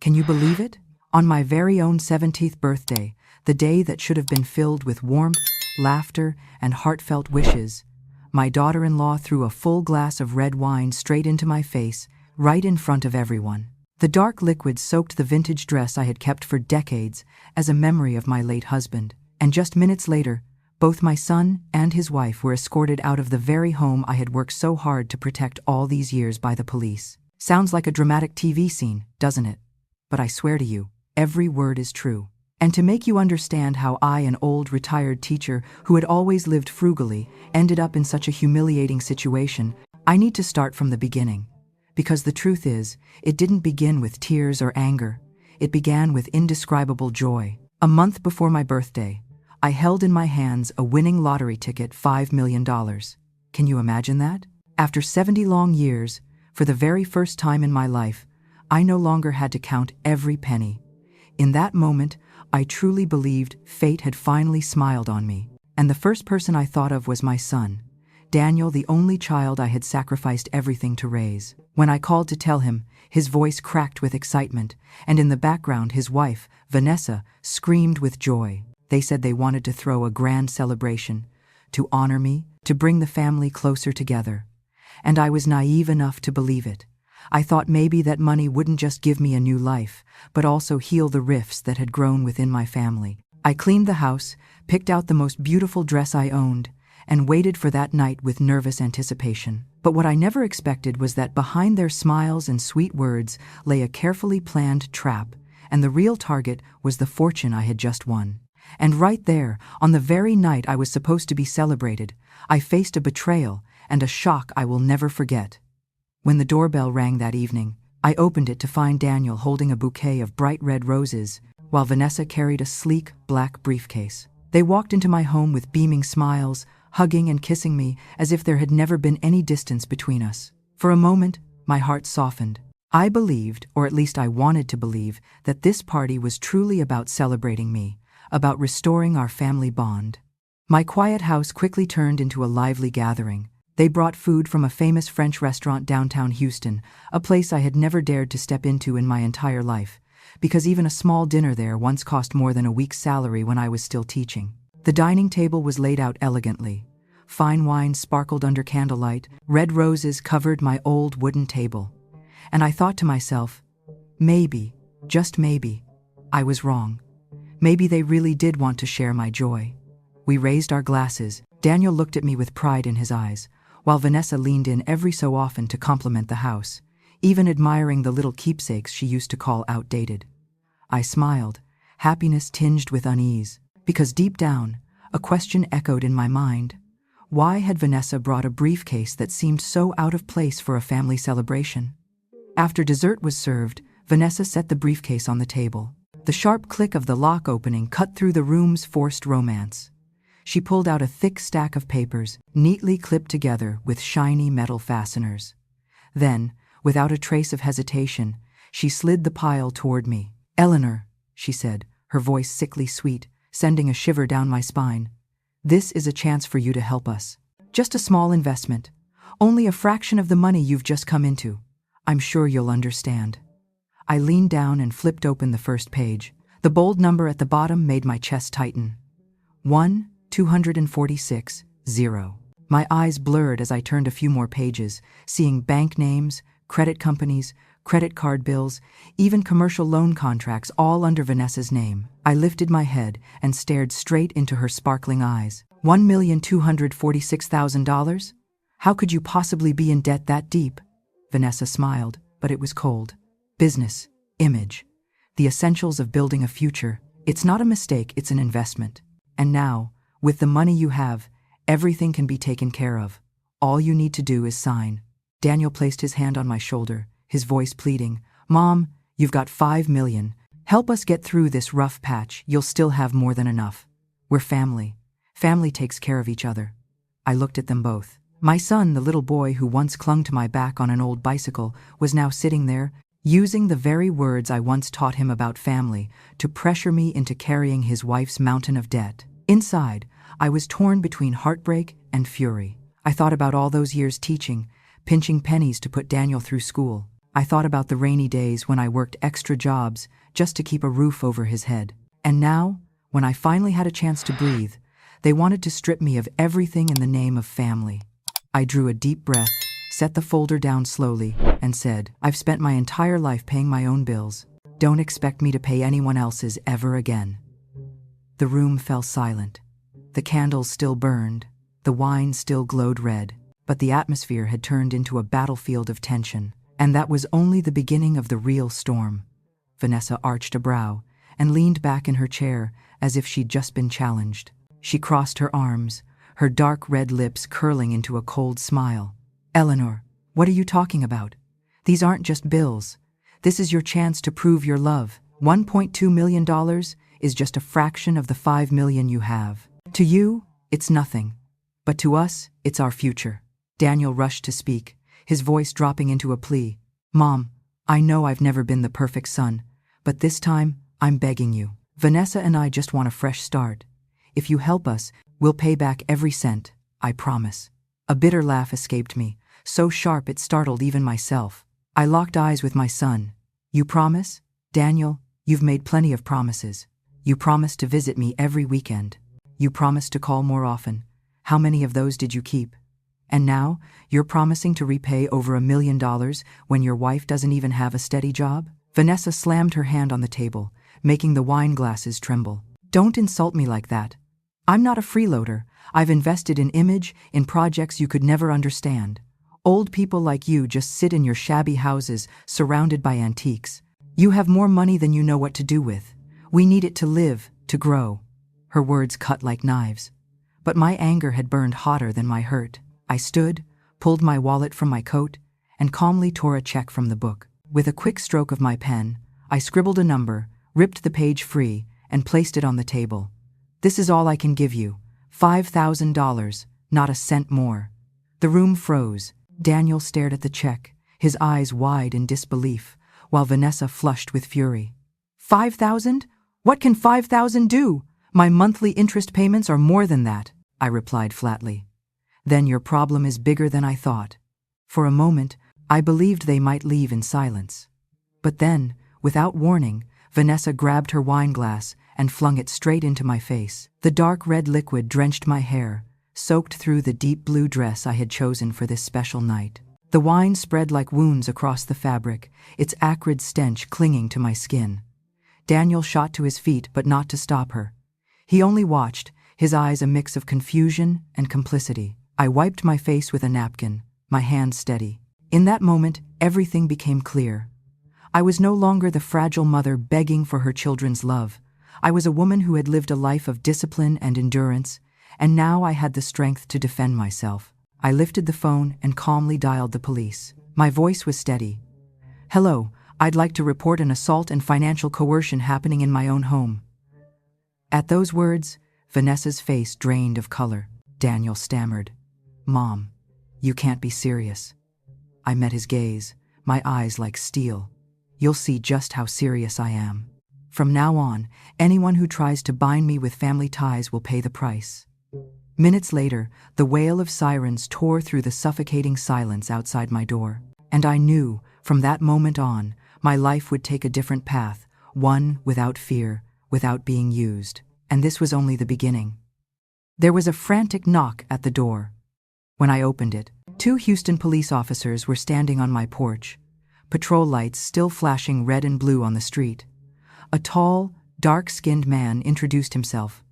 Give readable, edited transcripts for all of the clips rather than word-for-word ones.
Can you believe it? On my very own 17th birthday, the day that should have been filled with warmth, laughter, and heartfelt wishes, my daughter-in-law threw a full glass of red wine straight into my face, right in front of everyone. The dark liquid soaked the vintage dress I had kept for decades as a memory of my late husband, and just minutes later, both my son and his wife were escorted out of the very home I had worked so hard to protect all these years by the police. Sounds like a dramatic TV scene, doesn't it? But I swear to you, every word is true. And to make you understand how I, an old retired teacher who had always lived frugally, ended up in such a humiliating situation, I need to start from the beginning. Because the truth is, it didn't begin with tears or anger. It began with indescribable joy. A month before my birthday, I held in my hands a winning lottery ticket, $5 million. Can you imagine that? After 70 long years, for the very first time in my life, I no longer had to count every penny. In that moment, I truly believed fate had finally smiled on me. And the first person I thought of was my son, Daniel, the only child I had sacrificed everything to raise. When I called to tell him, his voice cracked with excitement, and in the background his wife, Vanessa, screamed with joy. They said they wanted to throw a grand celebration, to honor me, to bring the family closer together. And I was naive enough to believe it. I thought maybe that money wouldn't just give me a new life, but also heal the rifts that had grown within my family. I cleaned the house, picked out the most beautiful dress I owned, and waited for that night with nervous anticipation. But what I never expected was that behind their smiles and sweet words lay a carefully planned trap, and the real target was the fortune I had just won. And right there, on the very night I was supposed to be celebrated, I faced a betrayal and a shock I will never forget. When the doorbell rang that evening, I opened it to find Daniel holding a bouquet of bright red roses, while Vanessa carried a sleek, black briefcase. They walked into my home with beaming smiles, hugging and kissing me as if there had never been any distance between us. For a moment, my heart softened. I believed, or at least I wanted to believe, that this party was truly about celebrating me, about restoring our family bond. My quiet house quickly turned into a lively gathering. They brought food from a famous French restaurant downtown Houston, a place I had never dared to step into in my entire life, because even a small dinner there once cost more than a week's salary when I was still teaching. The dining table was laid out elegantly. Fine wine sparkled under candlelight, red roses covered my old wooden table. And I thought to myself, maybe, just maybe, I was wrong. Maybe they really did want to share my joy. We raised our glasses. Daniel looked at me with pride in his eyes, while Vanessa leaned in every so often to compliment the house, even admiring the little keepsakes she used to call outdated. I smiled, happiness tinged with unease, because deep down, a question echoed in my mind. Why had Vanessa brought a briefcase that seemed so out of place for a family celebration? After dessert was served, Vanessa set the briefcase on the table. The sharp click of the lock opening cut through the room's forced romance. She pulled out a thick stack of papers, neatly clipped together with shiny metal fasteners. Then, without a trace of hesitation, she slid the pile toward me. "Eleanor," she said, her voice sickly sweet, sending a shiver down my spine. "This is a chance for you to help us. Just a small investment. Only a fraction of the money you've just come into. I'm sure you'll understand." I leaned down and flipped open the first page. The bold number at the bottom made my chest tighten. 1,246,0. My eyes blurred as I turned a few more pages, seeing bank names, credit companies, credit card bills, even commercial loan contracts, all under Vanessa's name. I lifted my head and stared straight into her sparkling eyes. $1,246,000? How could you possibly be in debt that deep? Vanessa smiled, but it was cold. Business, image, the essentials of building a future. It's not a mistake, it's an investment. And now, with the money you have, everything can be taken care of. All you need to do is sign. Daniel placed his hand on my shoulder, his voice pleading. "Mom, you've got $5 million. Help us get through this rough patch. You'll still have more than enough. We're family. Family takes care of each other." I looked at them both. My son, the little boy who once clung to my back on an old bicycle, was now sitting there, using the very words I once taught him about family to pressure me into carrying his wife's mountain of debt. Inside, I was torn between heartbreak and fury. I thought about all those years teaching, pinching pennies to put Daniel through school. I thought about the rainy days when I worked extra jobs just to keep a roof over his head. And now, when I finally had a chance to breathe, they wanted to strip me of everything in the name of family. I drew a deep breath, set the folder down slowly, and said, "I've spent my entire life paying my own bills. Don't expect me to pay anyone else's ever again." The room fell silent. The candles still burned, the wine still glowed red, but the atmosphere had turned into a battlefield of tension. And that was only the beginning of the real storm. Vanessa arched a brow and leaned back in her chair as if she'd just been challenged. She crossed her arms, her dark red lips curling into a cold smile. "Eleanor, what are you talking about? These aren't just bills. This is your chance to prove your love. $1.2 million is just a fraction of the $5 million you have. To you, it's nothing. But to us, it's our future." Daniel rushed to speak, his voice dropping into a plea. "Mom, I know I've never been the perfect son, but this time, I'm begging you. Vanessa and I just want a fresh start. If you help us, we'll pay back every cent, I promise." A bitter laugh escaped me, so sharp it startled even myself. I locked eyes with my son. "You promise? Daniel, you've made plenty of promises. You promised to visit me every weekend. You promised to call more often. How many of those did you keep? And now, you're promising to repay over $1 million when your wife doesn't even have a steady job?" Vanessa slammed her hand on the table, making the wine glasses tremble. "Don't insult me like that. I'm not a freeloader. I've invested in image, in projects you could never understand. Old people like you just sit in your shabby houses surrounded by antiques. You have more money than you know what to do with. We need it to live, to grow." Her words cut like knives. But my anger had burned hotter than my hurt. I stood, pulled my wallet from my coat, and calmly tore a check from the book. With a quick stroke of my pen, I scribbled a number, ripped the page free, and placed it on the table. "This is all I can give you. $5,000, not a cent more." The room froze. Daniel stared at the check, his eyes wide in disbelief, while Vanessa flushed with fury. "5,000? What can 5,000 do? My monthly interest payments are more than that," I replied flatly. "Then your problem is bigger than I thought." For a moment, I believed they might leave in silence. But then, without warning, Vanessa grabbed her wine glass and flung it straight into my face. The dark red liquid drenched my hair, soaked through the deep blue dress I had chosen for this special night. The wine spread like wounds across the fabric, its acrid stench clinging to my skin. Daniel shot to his feet, but not to stop her. He only watched, his eyes a mix of confusion and complicity. I wiped my face with a napkin, my hand steady. In that moment, everything became clear. I was no longer the fragile mother begging for her children's love. I was a woman who had lived a life of discipline and endurance, and now I had the strength to defend myself. I lifted the phone and calmly dialed the police. My voice was steady. "Hello, I'd like to report an assault and financial coercion happening in my own home." At those words, Vanessa's face drained of color. Daniel stammered, "Mom, you can't be serious." I met his gaze, my eyes like steel. "You'll see just how serious I am. From now on, anyone who tries to bind me with family ties will pay the price." Minutes later, the wail of sirens tore through the suffocating silence outside my door. And I knew, from that moment on, my life would take a different path, one without fear, without being used. And this was only the beginning. There was a frantic knock at the door. When I opened it, 2 Houston police officers were standing on my porch, patrol lights still flashing red and blue on the street. A tall, dark-skinned man introduced himself.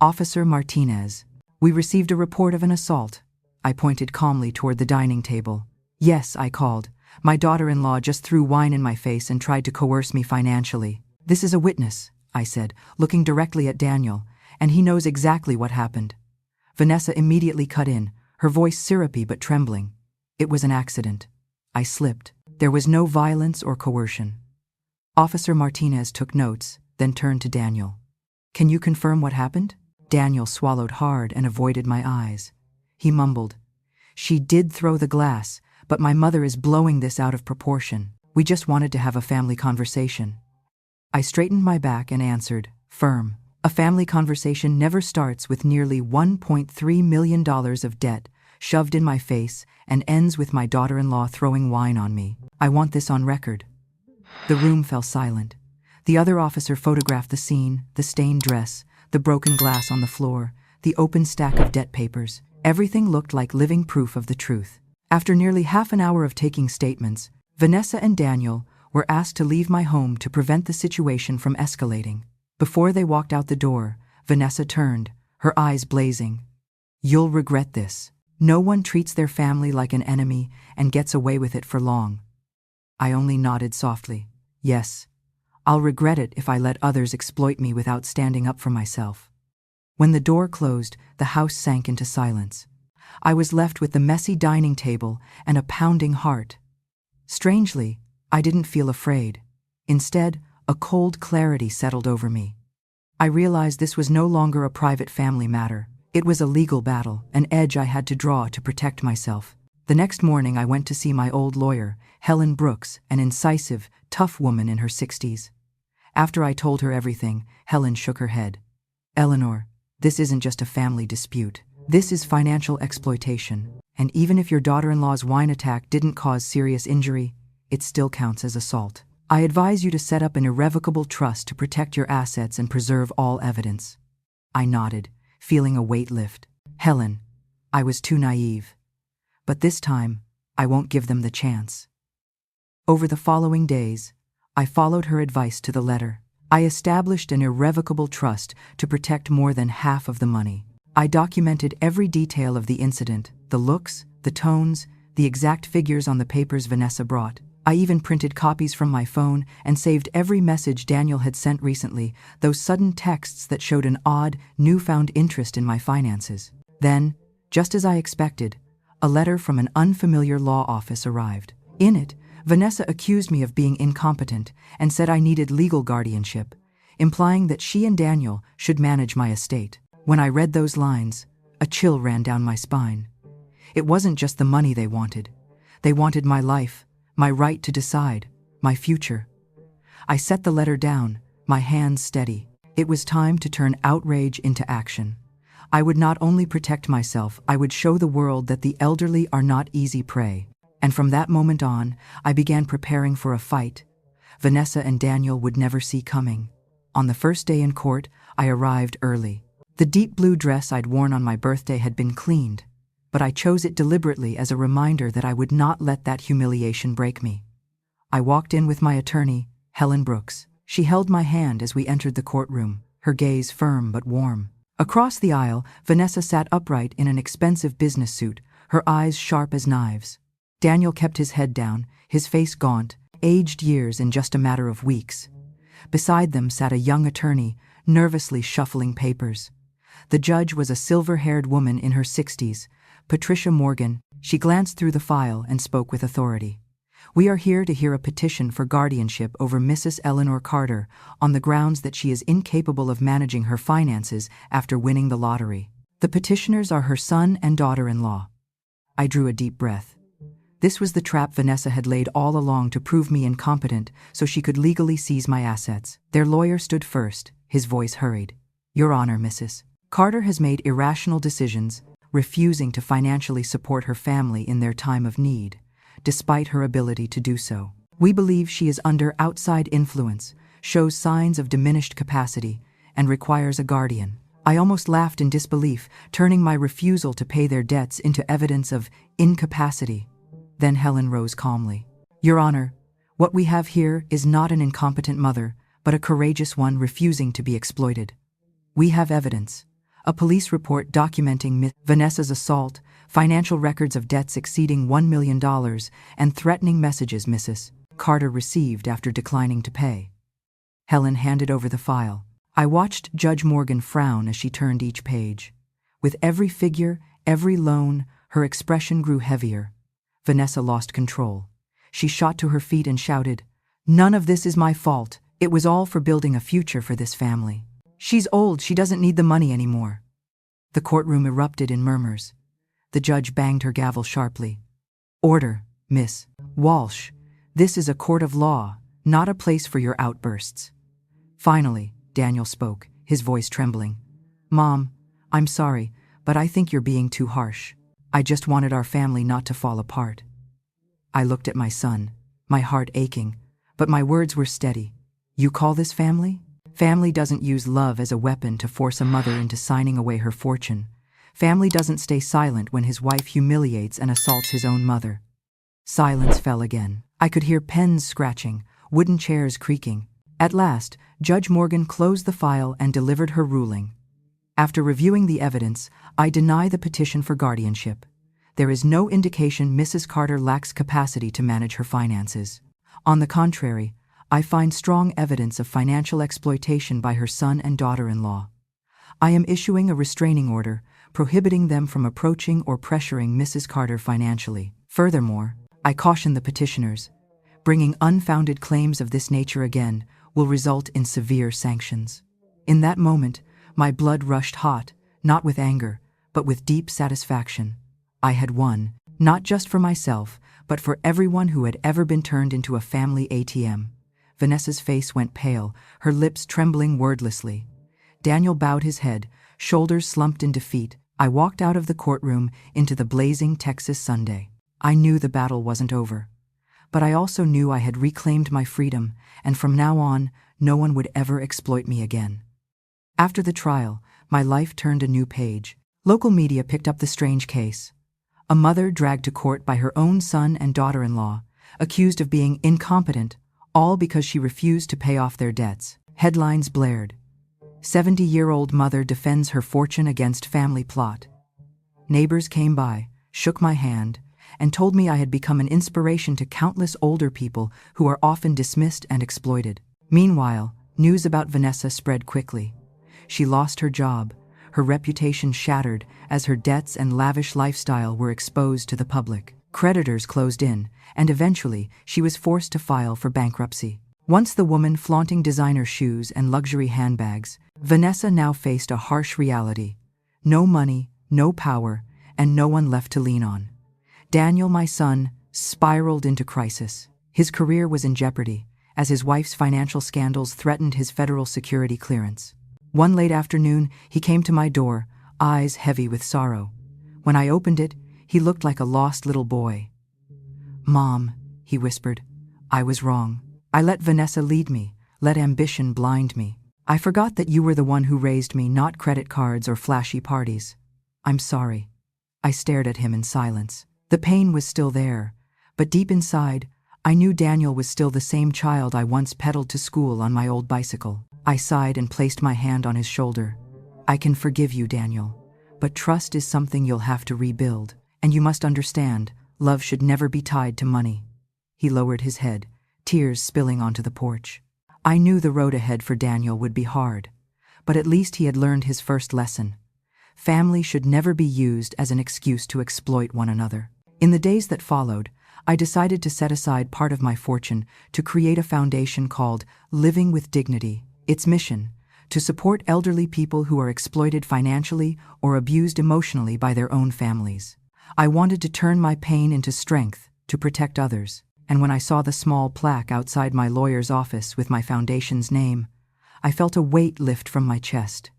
"Officer Martinez. We received a report of an assault." I pointed calmly toward the dining table. "Yes," I called. "My daughter-in-law just threw wine in my face and tried to coerce me financially." "This is a witness," I said, looking directly at Daniel, "and he knows exactly what happened." Vanessa immediately cut in, her voice syrupy but trembling. "It was an accident. I slipped. There was no violence or coercion." Officer Martinez took notes, then turned to Daniel. "Can you confirm what happened?" Daniel swallowed hard and avoided my eyes. He mumbled, "She did throw the glass, but my mother is blowing this out of proportion. We just wanted to have a family conversation." I straightened my back and answered, firm, "A family conversation never starts with nearly $1.3 million of debt shoved in my face and ends with my daughter-in-law throwing wine on me." I want this on record." The room fell silent. The other officer photographed the scene, the stained dress, the broken glass on the floor, the open stack of debt papers. Everything looked like living proof of the truth. After nearly half an hour of taking statements, Vanessa and Daniel were asked to leave my home to prevent the situation from escalating. Before they walked out the door, Vanessa turned, her eyes blazing. "You'll regret this. No one treats their family like an enemy and gets away with it for long." I only nodded softly. "Yes, I'll regret it if I let others exploit me without standing up for myself." When the door closed, the house sank into silence. I was left with the messy dining table and a pounding heart. Strangely, I didn't feel afraid. Instead, a cold clarity settled over me. I realized this was no longer a private family matter. It was a legal battle, an edge I had to draw to protect myself. The next morning I went to see my old lawyer, Helen Brooks, an incisive, tough woman in her 60s. After I told her everything, Helen shook her head. "Eleanor, this isn't just a family dispute. This is financial exploitation. And even if your daughter-in-law's wine attack didn't cause serious injury, it still counts as assault. I advise you to set up an irrevocable trust to protect your assets and preserve all evidence." I nodded, feeling a weight lift. "Helen, I was too naive. But this time, I won't give them the chance." Over the following days, I followed her advice to the letter. I established an irrevocable trust to protect more than half of the money. I documented every detail of the incident, the looks, the tones, the exact figures on the papers Vanessa brought. I even printed copies from my phone and saved every message Daniel had sent recently, those sudden texts that showed an odd, newfound interest in my finances. Then, just as I expected, a letter from an unfamiliar law office arrived. In it, Vanessa accused me of being incompetent and said I needed legal guardianship, implying that she and Daniel should manage my estate. When I read those lines, a chill ran down my spine. It wasn't just the money they wanted. They wanted my life, my right to decide, my future. I set the letter down, my hands steady. It was time to turn outrage into action. I would not only protect myself, I would show the world that the elderly are not easy prey. And from that moment on, I began preparing for a fight Vanessa and Daniel would never see coming. On the first day in court, I arrived early. The deep blue dress I'd worn on my birthday had been cleaned, but I chose it deliberately as a reminder that I would not let that humiliation break me. I walked in with my attorney, Helen Brooks. She held my hand as we entered the courtroom, her gaze firm but warm. Across the aisle, Vanessa sat upright in an expensive business suit, her eyes sharp as knives. Daniel kept his head down, his face gaunt, aged years in just a matter of weeks. Beside them sat a young attorney, nervously shuffling papers. The judge was a silver-haired woman in her 60s, Patricia Morgan. She glanced through the file and spoke with authority. "We are here to hear a petition for guardianship over Mrs. Eleanor Carter on the grounds that she is incapable of managing her finances after winning the lottery. The petitioners are her son and daughter-in-law." I drew a deep breath. This was the trap Vanessa had laid all along to prove me incompetent so she could legally seize my assets. Their lawyer stood first, his voice hurried. "Your Honor, Mrs. Carter has made irrational decisions, refusing to financially support her family in their time of need, despite her ability to do so. We believe she is under outside influence, shows signs of diminished capacity, and requires a guardian." I almost laughed in disbelief, turning my refusal to pay their debts into evidence of incapacity. Then Helen rose calmly. "Your Honor, what we have here is not an incompetent mother, but a courageous one refusing to be exploited. We have evidence. A police report documenting Vanessa's assault, financial records of debts exceeding $1 million, and threatening messages Mrs. Carter received after declining to pay." Helen handed over the file. I watched Judge Morgan frown as she turned each page. With every figure, every loan, her expression grew heavier. Vanessa lost control. She shot to her feet and shouted, "None of this is my fault. It was all for building a future for this family. She's old, she doesn't need the money anymore." The courtroom erupted in murmurs. The judge banged her gavel sharply. "Order, Miss Walsh. This is a court of law, not a place for your outbursts." Finally, Daniel spoke, his voice trembling. "Mom, I'm sorry, but I think you're being too harsh. I just wanted our family not to fall apart." I looked at my son. my heart aching, but my words were steady. You call this family? Family doesn't use love as a weapon to force a mother into signing away her fortune. Family doesn't stay silent when his wife humiliates and assaults his own mother. Silence fell again. I could hear pens scratching, wooden chairs creaking. At last, Judge Morgan closed the file and delivered her ruling. After reviewing the evidence, I deny the petition for guardianship. There is no indication Mrs. Carter lacks capacity to manage her finances. On the contrary, I find strong evidence of financial exploitation by her son and daughter-in-law. I am issuing a restraining order, prohibiting them from approaching or pressuring Mrs. Carter financially. Furthermore, I caution the petitioners, bringing unfounded claims of this nature again will result in severe sanctions. In that moment, my blood rushed hot, not with anger, but with deep satisfaction. I had won, not just for myself, but for everyone who had ever been turned into a family ATM. Vanessa's face went pale, her lips trembling wordlessly. Daniel bowed his head, shoulders slumped in defeat. I walked out of the courtroom into the blazing Texas Sunday. I knew the battle wasn't over. But I also knew I had reclaimed my freedom, and from now on, no one would ever exploit me again. After the trial, my life turned a new page. Local media picked up the strange case. A mother dragged to court by her own son and daughter-in-law, accused of being incompetent, all because she refused to pay off their debts. Headlines blared. 70-year-old mother defends her fortune against family plot. Neighbors came by, shook my hand, and told me I had become an inspiration to countless older people who are often dismissed and exploited. Meanwhile, news about Vanessa spread quickly. She lost her job, her reputation shattered as her debts and lavish lifestyle were exposed to the public. Creditors closed in, and eventually she was forced to file for bankruptcy. Once the woman flaunting designer shoes and luxury handbags, Vanessa now faced a harsh reality. No money, no power, and no one left to lean on. Daniel, my son, spiraled into crisis. His career was in jeopardy, as his wife's financial scandals threatened his federal security clearance. One late afternoon, he came to my door, eyes heavy with sorrow. When I opened it, he looked like a lost little boy. "Mom," he whispered, "I was wrong. I let Vanessa lead me, let ambition blind me. I forgot that you were the one who raised me, not credit cards or flashy parties. I'm sorry." I stared at him in silence. The pain was still there, but deep inside, I knew Daniel was still the same child I once pedaled to school on my old bicycle. I sighed and placed my hand on his shoulder. "I can forgive you, Daniel, but trust is something you'll have to rebuild, and you must understand, love should never be tied to money." He lowered his head, tears spilling onto the porch. I knew the road ahead for Daniel would be hard, but at least he had learned his first lesson. Family should never be used as an excuse to exploit one another. In the days that followed, I decided to set aside part of my fortune to create a foundation called Living with Dignity. Its mission, to support elderly people who are exploited financially or abused emotionally by their own families. I wanted to turn my pain into strength to protect others, and when I saw the small plaque outside my lawyer's office with my foundation's name, I felt a weight lift from my chest.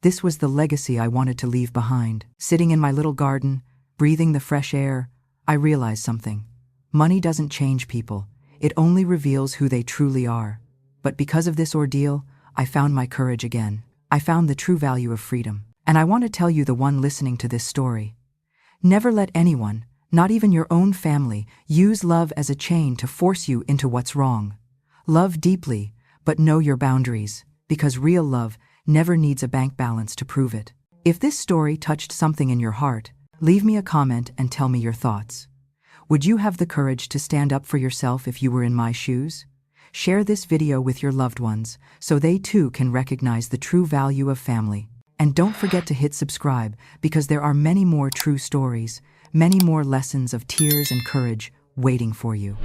This was the legacy I wanted to leave behind. Sitting in my little garden, breathing the fresh air, I realized something. Money doesn't change people, it only reveals who they truly are. But because of this ordeal, I found my courage again. I found the true value of freedom. And I want to tell you, the one listening to this story, never let anyone, not even your own family, use love as a chain to force you into what's wrong. Love deeply, but know your boundaries, because real love never needs a bank balance to prove it. If this story touched something in your heart, leave me a comment and tell me your thoughts. Would you have the courage to stand up for yourself if you were in my shoes? Share this video with your loved ones so they too can recognize the true value of family. And don't forget to hit subscribe, because there are many more true stories, many more lessons of tears and courage waiting for you.